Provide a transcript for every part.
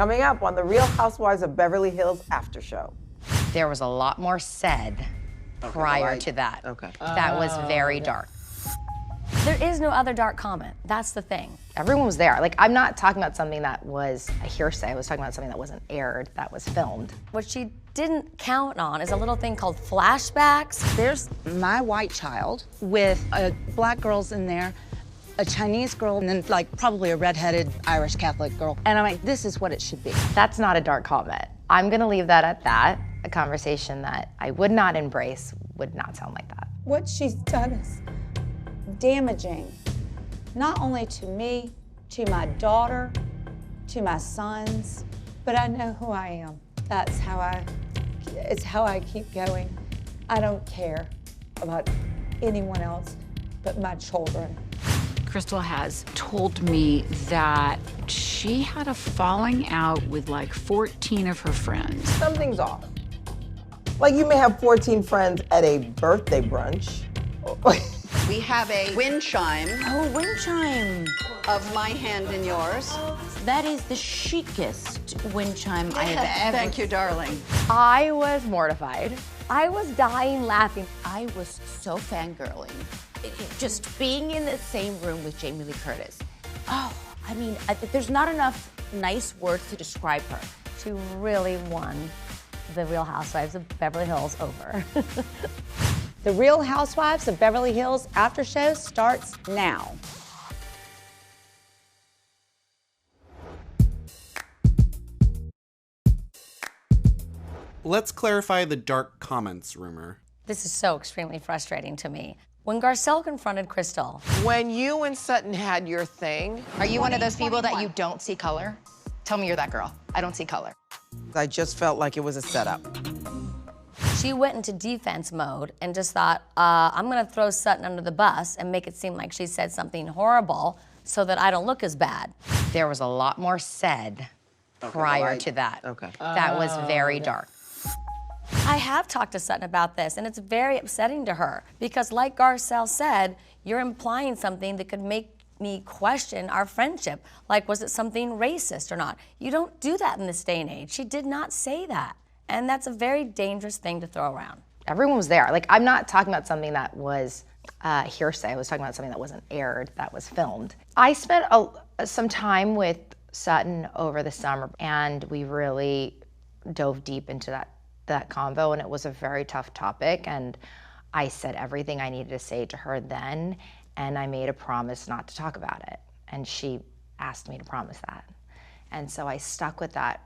Coming up on the Real Housewives of Beverly Hills after show. There was a lot more said prior to that. That was very dark. There is no other dark comment. That's the thing. Everyone was there. Like, I'm not talking about something that was a hearsay. I was talking about something that wasn't aired, that was filmed. What she didn't count on is a little thing called flashbacks. There's my white child with black girls in there, a Chinese girl, and then like probably a redheaded Irish Catholic girl. And I'm like, this is what it should be. That's not a dark comment. I'm gonna leave that at that. A conversation that I would not embrace would not sound like that. What she's done is damaging, not only to me, to my daughter, to my sons, but I know who I am. That's how it's how I keep going. I don't care about anyone else but my children. Crystal has told me that she had a falling out with like 14 of her friends. Something's off. Like, you may have 14 friends at a birthday brunch. We have a wind chime. Oh, wind chime. Of my hand in yours. That is the chicest wind chime I have ever. Thank you, darling. I was mortified. I was dying laughing. I was so fangirling. Just being in the same room with Jamie Lee Curtis. Oh, I mean, there's not enough nice words to describe her. She really won the Real Housewives of Beverly Hills over. The Real Housewives of Beverly Hills after show starts now. Let's clarify the dark comments rumor. This is so extremely frustrating to me. When Garcelle confronted Crystal. When you and Sutton had your thing. Are you one of those people that you don't see color? Tell me you're that girl. I don't see color. I just felt like it was a setup. She went into defense mode and just thought, I'm gonna throw Sutton under the bus and make it seem like she said something horrible so that I don't look as bad. There was a lot more said prior to that. That was very dark. I have talked to Sutton about this, and it's very upsetting to her because, like Garcelle said, you're implying something that could make me question our friendship. Like, was it something racist or not? You don't do that in this day and age. She did not say that, and that's a very dangerous thing to throw around. Everyone was there. Like, I'm not talking about something that was hearsay. I was talking about something that wasn't aired, that was filmed. I spent some time with Sutton over the summer, and we really dove deep into that convo, and it was a very tough topic, and I said everything I needed to say to her then, and I made a promise not to talk about it, and she asked me to promise that. And so I stuck with that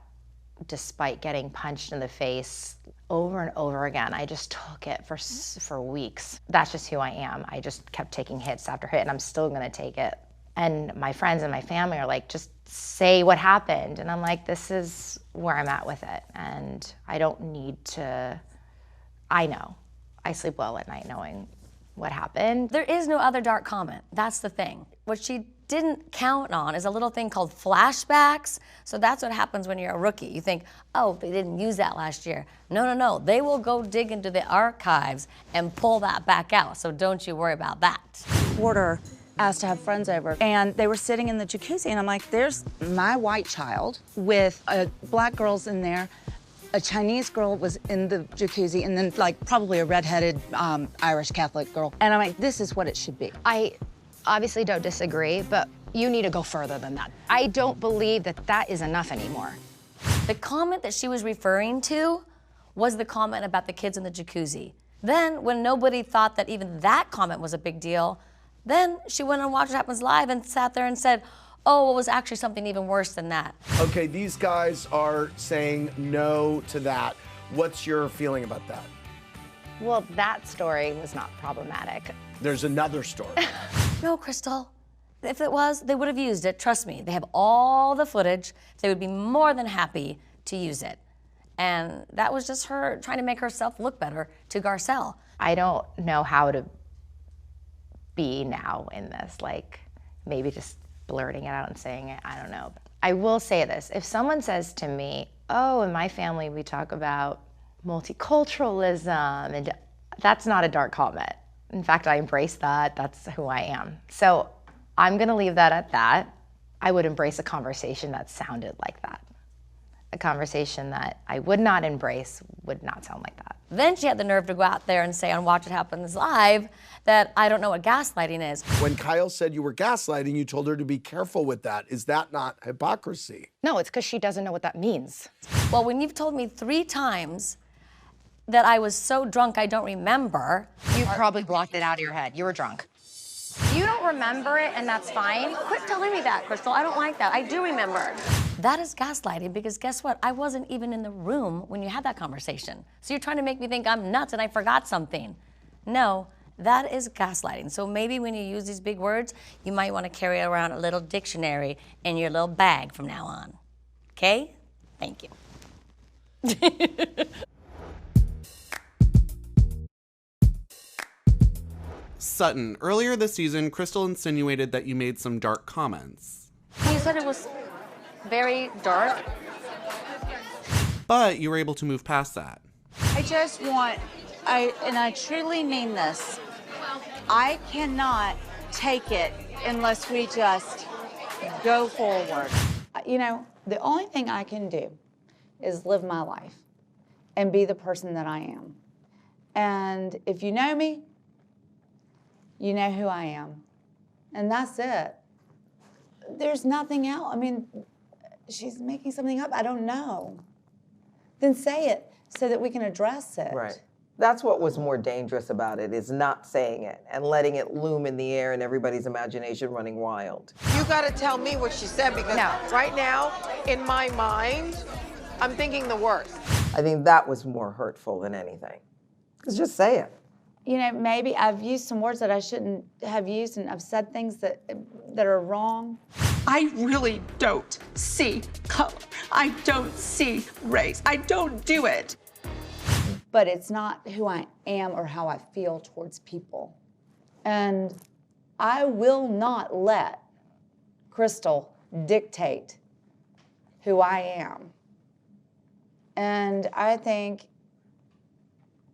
despite getting punched in the face over and over again. I just took it for weeks. That's just who I am. I just kept taking hits after hit, and I'm still gonna take it. And my friends and my family are like, just say what happened. And I'm like, this is where I'm at with it. And I don't need to, I know. I sleep well at night knowing what happened. There is no other dark comment. That's the thing. What she didn't count on is a little thing called flashbacks. So that's what happens when you're a rookie. You think, oh, they didn't use that last year. No, no, no. They will go dig into the archives and pull that back out. So don't you worry about that. Porter asked to have friends over, and they were sitting in the jacuzzi, and I'm like, there's my white child with black girls in there, a Chinese girl was in the jacuzzi, and then like probably a redheaded Irish Catholic girl. And I'm like, this is what it should be. I obviously don't disagree, but you need to go further than that. I don't believe that that is enough anymore. The comment that she was referring to was the comment about the kids in the jacuzzi. Then, when nobody thought that even that comment was a big deal, then she went on Watch What Happens Live and sat there and said, oh, it was actually something even worse than that. Okay, these guys are saying no to that. What's your feeling about that? Well, that story was not problematic. There's another story. No, Crystal. If it was, they would have used it. Trust me. They have all the footage. They would be more than happy to use it. And that was just her trying to make herself look better to Garcelle. I don't know how to be now in this, like maybe just blurting it out and saying it, I don't know. I will say this, if someone says to me, oh, in my family we talk about multiculturalism, and that's not a dark comment. In fact, I embrace that, that's who I am. So I'm gonna leave that at that. I would embrace a conversation that sounded like that. a conversation that I would not embrace would not sound like that. Then she had the nerve to go out there and say on Watch What Happens Live that I don't know what gaslighting is. When Kyle said you were gaslighting, you told her to be careful with that. Is that not hypocrisy? No, it's because she doesn't know what that means. Well, when you've told me 3 times that I was so drunk I don't remember. You probably blocked it out of your head. You were drunk. You don't remember it, and that's fine. Quit telling me that, Crystal. I don't like that. I do remember. That is gaslighting because guess what? I wasn't even in the room when you had that conversation. So you're trying to make me think I'm nuts and I forgot something. No, that is gaslighting. So maybe when you use these big words, you might want to carry around a little dictionary in your little bag from now on. Okay? Thank you. Sutton, earlier this season, Crystal insinuated that you made some dark comments. You said it was very dark. But you were able to move past that. I just want, and I truly mean this, I cannot take it unless we just go forward. You know, the only thing I can do is live my life and be the person that I am. And if you know me, you know who I am. And that's it. There's nothing else. I mean, she's making something up. I don't know. Then say it so that we can address it. Right. That's what was more dangerous about it, is not saying it and letting it loom in the air and everybody's imagination running wild. You gotta tell me what she said because right now, in my mind, I'm thinking the worst. I think that was more hurtful than anything. Just say it. You know, maybe I've used some words that I shouldn't have used, and I've said things that are wrong. I really don't see color. I don't see race. I don't do it. But it's not who I am or how I feel towards people. And I will not let Crystal dictate who I am. And I think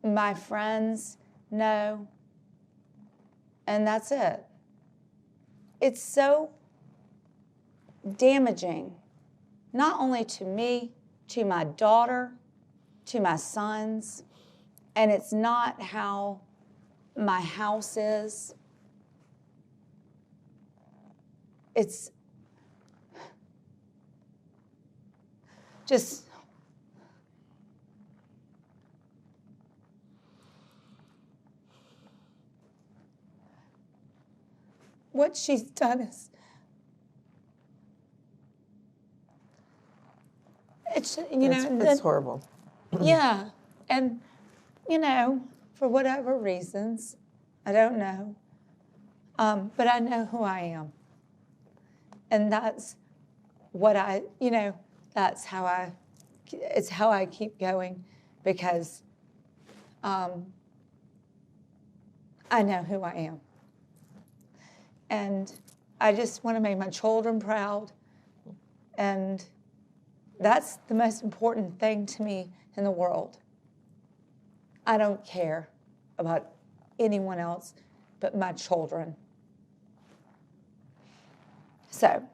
my friends know, and that's it. It's so damaging, not only to me, to my daughter, to my sons, and it's not how my house is. It's just what she's done is, it's, you know, it's horrible. Yeah, and, you know, for whatever reasons, I don't know, but I know who I am. And that's what you know, that's how it's how I keep going, because I know who I am. And I just want to make my children proud. And that's the most important thing to me in the world. I don't care about anyone else but my children. So